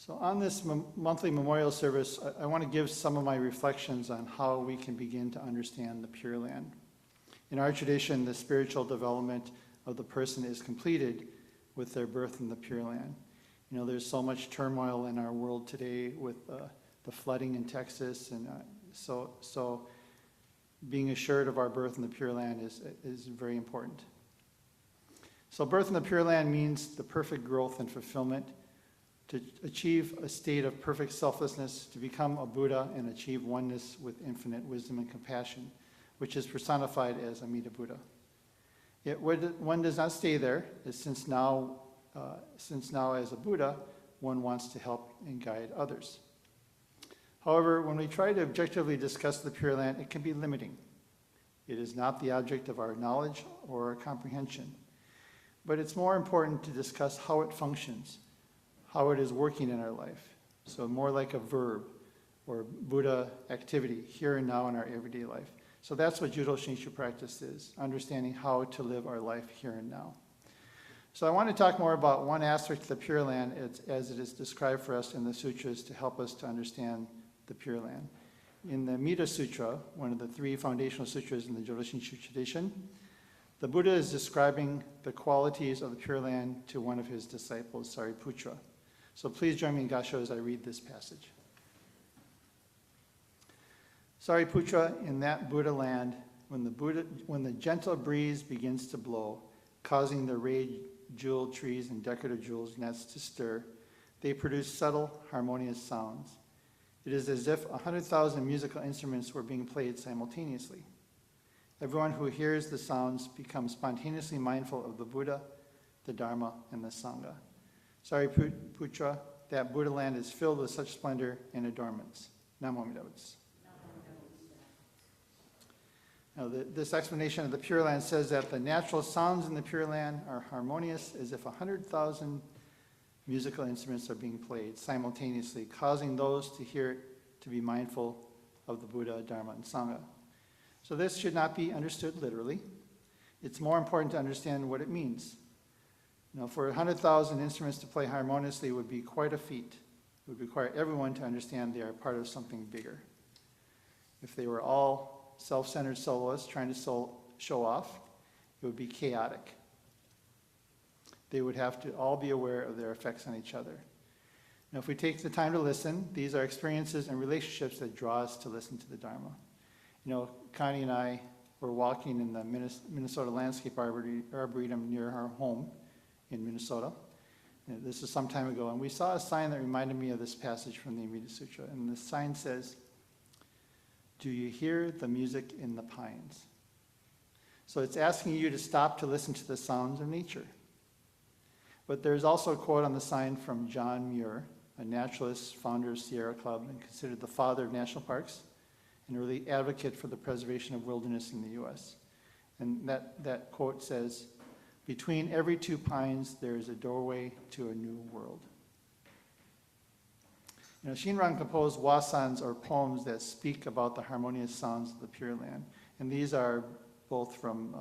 So on this monthly memorial service, I want to give some of my reflections on how we can begin to understand the Pure Land. In our tradition, the spiritual development of the person is completed with their birth in the Pure Land. You know, there's so much turmoil in our world today with the flooding in Texas, and so being assured of our birth in the Pure Land is very important. So birth in the Pure Land means the perfect growth and fulfillment, to achieve a state of perfect selflessness, to become a Buddha and achieve oneness with infinite wisdom and compassion, which is personified as Amida Buddha. Yet one does not stay there, since now as a Buddha, one wants to help and guide others. However, when we try to objectively discuss the Pure Land, it can be limiting. It is not the object of our knowledge or our comprehension, but it's more important to discuss how it functions, how it is working in our life. So more like a verb or Buddha activity here and now in our everyday life. So that's what Judo Shinshu practice is, understanding how to live our life here and now. So I want to talk more about one aspect of the Pure Land as it is described for us in the sutras to help us to understand the Pure Land. In the Amida Sutra, one of the three foundational sutras in the Judo Shinshu tradition, the Buddha is describing the qualities of the Pure Land to one of his disciples, Sariputra. So please join me in Gassho as I read this passage. Sariputra, in that Buddha land, when the gentle breeze begins to blow, causing the rayed jewel trees and decorative jewels nets to stir, they produce subtle, harmonious sounds. It is as if 100,000 musical instruments were being played simultaneously. Everyone who hears the sounds becomes spontaneously mindful of the Buddha, the Dharma, and the Sangha. Sariputra, that Buddha land is filled with such splendor and adornments. Namo Amida Butsu. Now, this explanation of the Pure Land says that the natural sounds in the Pure Land are harmonious as if 100,000 musical instruments are being played simultaneously, causing those to hear it to be mindful of the Buddha, Dharma, and Sangha. So this should not be understood literally. It's more important to understand what it means. Now, for 100,000 instruments to play harmoniously would be quite a feat. It would require everyone to understand they are part of something bigger. If they were all self-centered soloists trying to show off, it would be chaotic. They would have to all be aware of their effects on each other. Now, if we take the time to listen, these are experiences and relationships that draw us to listen to the Dharma. You know, Connie and I were walking in the Minnesota Landscape Arboretum near our home in Minnesota. And this is some time ago, and we saw a sign that reminded me of this passage from the Amida Sutra. And the sign says, "Do you hear the music in the pines?" So it's asking you to stop to listen to the sounds of nature. But there's also a quote on the sign from John Muir, a naturalist, founder of Sierra Club, and considered the father of national parks, an early advocate for the preservation of wilderness in the U.S. And that quote says, "Between every two pines, there is a doorway to a new world." You know, Shinran composed wasans, or poems, that speak about the harmonious sounds of the Pure Land. And these are both from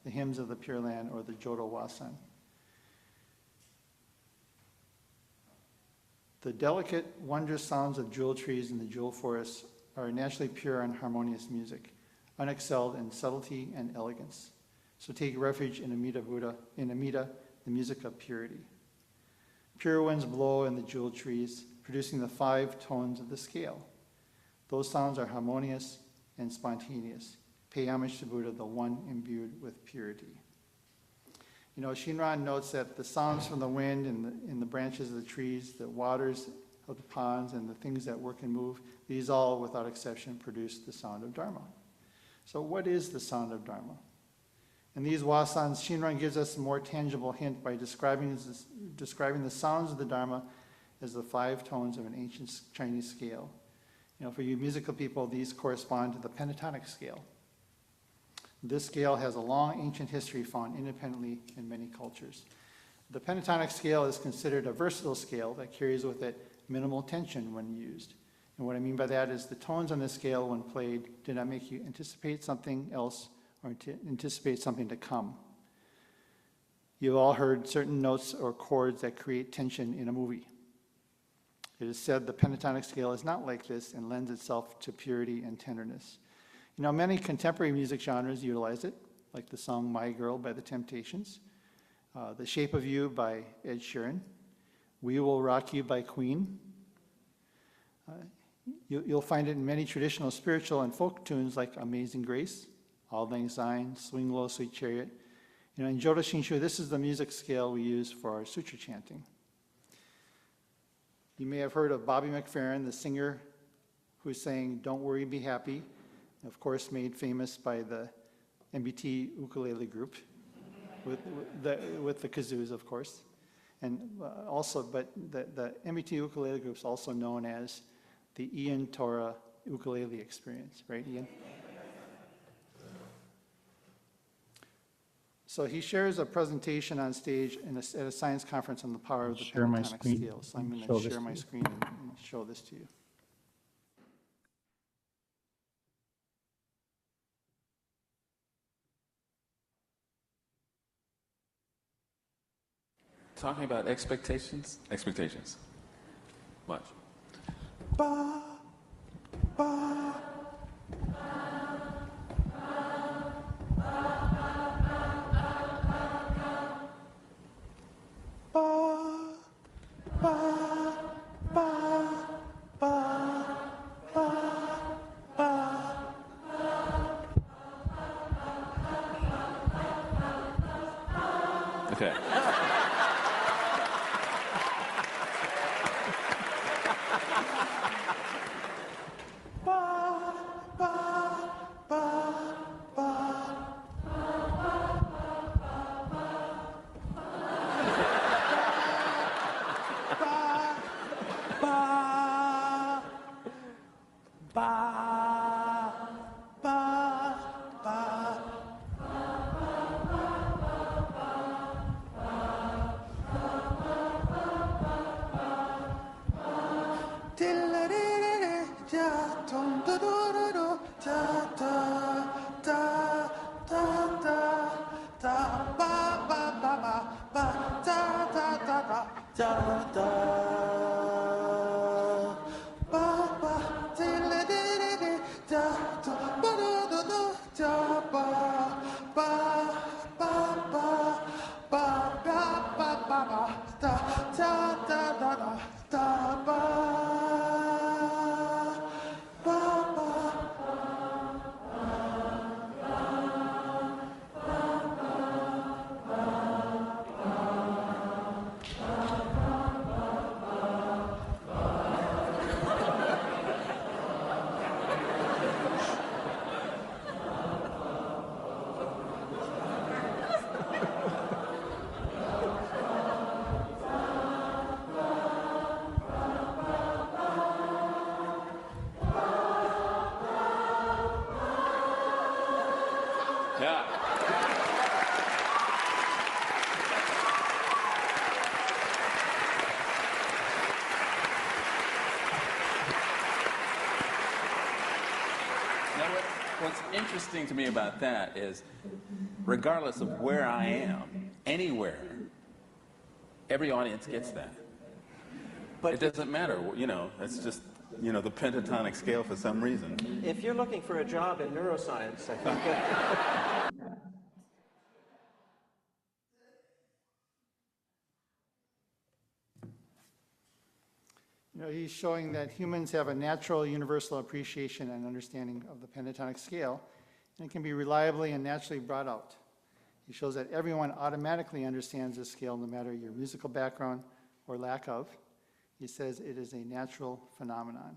the hymns of the Pure Land or the Jodo Wasan. The delicate, wondrous sounds of jewel trees in the jewel forests are naturally pure and harmonious music, unexcelled in subtlety and elegance. So take refuge in Amida Buddha, the music of purity. Pure winds blow in the jewel trees, producing the 5 tones of the scale. Those sounds are harmonious and spontaneous. Pay homage to Buddha, the one imbued with purity. You know, Shinran notes that the sounds from the wind in the branches of the trees, the waters of the ponds, and the things that work and move, these all, without exception, produce the sound of Dharma. So what is the sound of Dharma? In these wasans, Shinran gives us a more tangible hint by describing the sounds of the Dharma as the 5 tones of an ancient Chinese scale. You know, for you musical people, these correspond to the pentatonic scale. This scale has a long ancient history found independently in many cultures. The pentatonic scale is considered a versatile scale that carries with it minimal tension when used. And what I mean by that is the tones on this scale, when played, do not make you anticipate something else or anticipate something to come. You've all heard certain notes or chords that create tension in a movie. It is said the pentatonic scale is not like this and lends itself to purity and tenderness. You know, many contemporary music genres utilize it, like the song My Girl by The Temptations, The Shape of You by Ed Sheeran, We Will Rock You by Queen. You'll find it in many traditional spiritual and folk tunes like Amazing Grace, Auld Lang Syne, Swing Low, Sweet Chariot. You know, in Jodo Shinshu, this is the music scale we use for our sutra chanting. You may have heard of Bobby McFerrin, the singer who sang Don't Worry, Be Happy, of course made famous by the MBT ukulele group with the kazoos, of course. And but the MBT ukulele group is also known as the Ian Torah ukulele experience, right, Ian? So he shares a presentation on stage at a science conference on the power of the pentatonic scale. So I'm going to share my screen and show this to you. Talking about expectations? Expectations. Watch. Ba, ba. Okay. Yeah. Now, what's interesting to me about that is, regardless of where I am, anywhere, every audience gets that. But it doesn't matter, you know, it's just, you know, the pentatonic scale for some reason. If you're looking for a job in neuroscience, I think You know, he's showing that humans have a natural universal appreciation and understanding of the pentatonic scale, and it can be reliably and naturally brought out. He shows that everyone automatically understands this scale no matter your musical background or lack of. He says it is a natural phenomenon.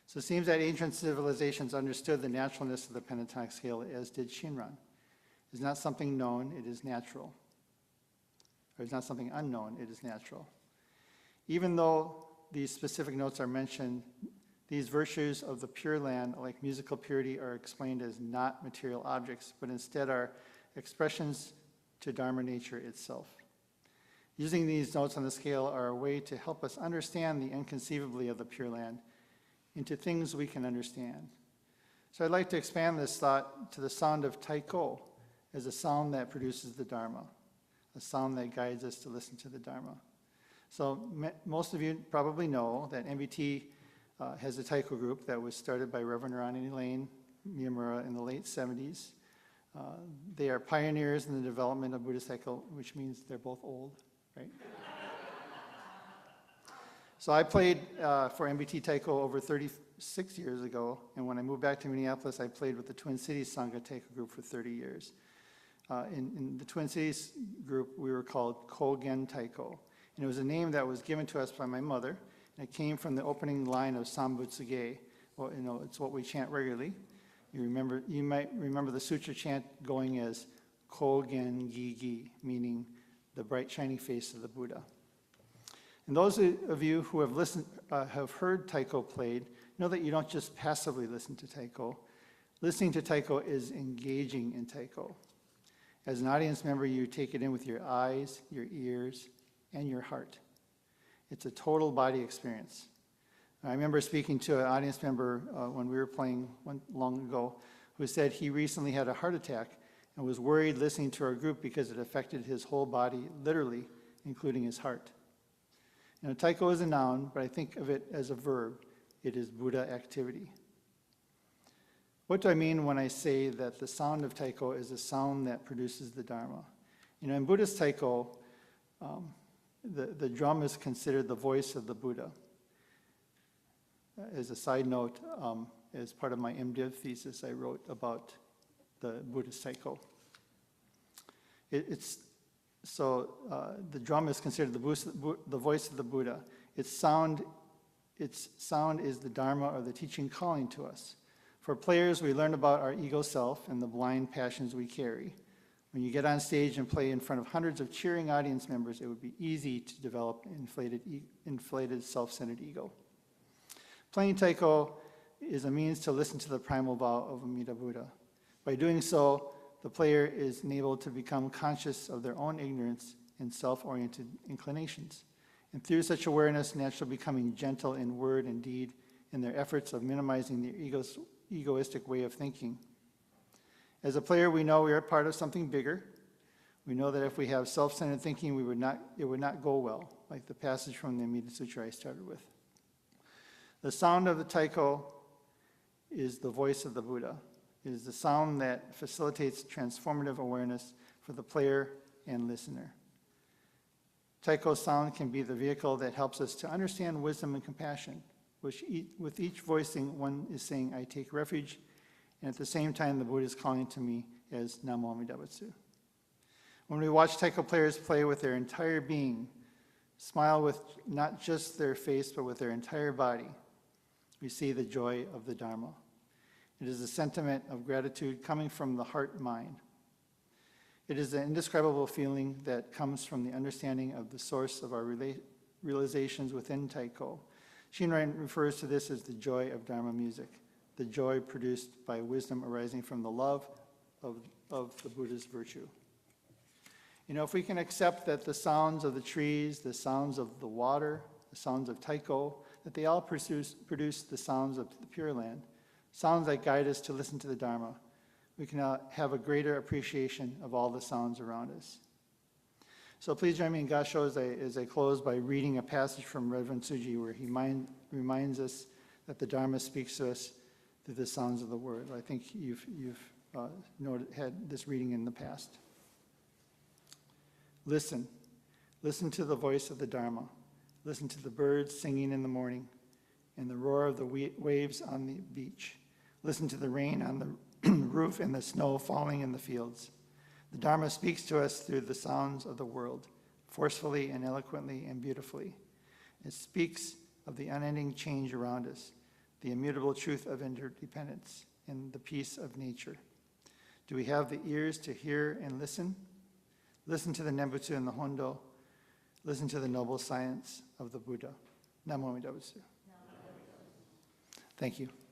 So it seems that ancient civilizations understood the naturalness of the pentatonic scale, as did Shinran. It's not something known, it is natural. Or it's not something unknown, it is natural. Even though these specific notes are mentioned, these virtues of the Pure Land, like musical purity, are explained as not material objects, but instead are expressions to Dharma nature itself. Using these notes on the scale are a way to help us understand the inconceivably of the Pure Land into things we can understand. So I'd like to expand this thought to the sound of taiko as a sound that produces the Dharma, a sound that guides us to listen to the Dharma. So most of you probably know that MBT has a taiko group that was started by Reverend Ronnie Lane Miyamura in the late 70s. They are pioneers in the development of Buddhist taiko, which means they're both old, right? So I played for MBT taiko over 36 years ago, and when I moved back to Minneapolis, I played with the Twin Cities Sangha taiko group for 30 years. In the Twin Cities group, we were called Kogen Taiko, and it was a name that was given to us by my mother, and it came from the opening line of Sambutsuge. Well, you know, it's what we chant regularly. You might remember the sutra chant going as Kogen Gigi, meaning the bright shining face of the Buddha. And those of you who have heard taiko played know that you don't just passively listen to taiko. Listening to taiko is engaging in taiko. As an audience member, you take it in with your eyes, your ears, and your heart. It's a total body experience. I remember speaking to an audience member when we were playing long ago who said he recently had a heart attack and was worried listening to our group because it affected his whole body, literally, including his heart. You know, taiko is a noun, but I think of it as a verb. It is Buddha activity. What do I mean when I say that the sound of taiko is a sound that produces the Dharma? You know, in Buddhist taiko, the drum is considered the voice of the Buddha. As a side note, as part of my MDiv thesis, I wrote about the Buddhist taiko. The drum is considered the voice of the Buddha. Its sound is the Dharma, or the teaching calling to us. For players, we learn about our ego self and the blind passions we carry. When you get on stage and play in front of hundreds of cheering audience members, it would be easy to develop inflated self-centered ego. Playing taiko is a means to listen to the primal vow of Amida Buddha. By doing so, the player is enabled to become conscious of their own ignorance and self-oriented inclinations, and through such awareness, naturally becoming gentle in word and deed in their efforts of minimizing their egoistic way of thinking. As a player, we know we are part of something bigger. We know that if we have self-centered thinking, it would not go well, like the passage from the MBT Sutra I started with. The sound of the taiko is the voice of the Buddha. It is the sound that facilitates transformative awareness for the player and listener. Taiko sound can be the vehicle that helps us to understand wisdom and compassion, which with each voicing, one is saying, I take refuge, and at the same time, the Buddha is calling to me as Namo Amida Butsu. When we watch taiko players play with their entire being, smile with not just their face, but with their entire body, we see the joy of the Dharma. It is a sentiment of gratitude coming from the heart and mind. It is an indescribable feeling that comes from the understanding of the source of our realizations within taiko. Shinran refers to this as the joy of Dharma music, the joy produced by wisdom arising from the love of the Buddha's virtue. You know, if we can accept that the sounds of the trees, the sounds of the water, the sounds of taiko, that they all produce the sounds of the Pure Land, sounds that guide us to listen to the Dharma, we can have a greater appreciation of all the sounds around us. So please join me in Gasho as I close by reading a passage from Rev Tsuchiya where he reminds us that the Dharma speaks to us through the sounds of the word. I think you've had this reading in the past. Listen to the voice of the Dharma. Listen to the birds singing in the morning and the roar of the waves on the beach. Listen to the rain on the roof and the snow falling in the fields. The Dharma speaks to us through the sounds of the world, forcefully and eloquently and beautifully. It speaks of the unending change around us, the immutable truth of interdependence, and the peace of nature. Do we have the ears to hear and listen? Listen to the Nembutsu and the Hondo. Listen to the noble science of the Buddha. Namo Amida Butsu. Thank you.